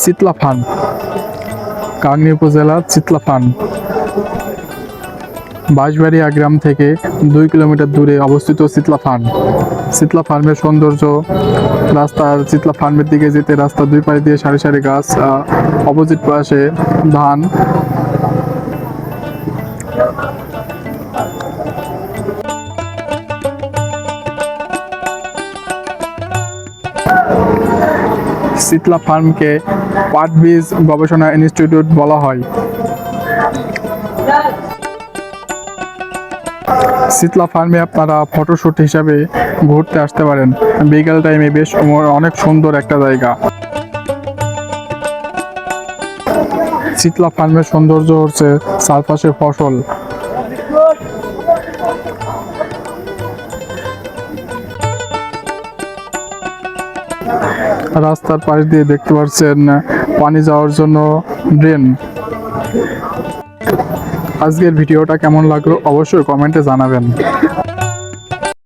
Chitla farm, কাংনী উপজেলার Chitla farm Banshbaria গ্রাম থেকে 2 kilometre দূরে অবস্থিত চিতলা ফার্ম। চিতলা ফার্মের সৌন্দর্য, রাস্তার চিতলা ফার্মের দিকে যেতে রাস্তার দুই পাশে দিয়ে সারি সারি গাছ, অপোজিট পাশে ধান। চিতলা ফার্মকে পাট বীজ গবেষণা ইনস্টিটিউট বলা হয়। চিতলা ফার্মে আপনারা ফটোশুট হিসাবে ঘুরতে আসতে পারেন। বিকেল টাইমে বেশ অনেক সুন্দর একটা জায়গা। চিতলা ফার্মের সৌন্দর্য হচ্ছে চারপাশে ফসল। রাস্তার পাশ দিয়ে দেখতে পাচ্ছেন পানি যাওয়ার জন্য ড্রেন। আজকের ভিডিওটা কেমন লাগলো অবশ্যই কমেন্টে জানাবেন।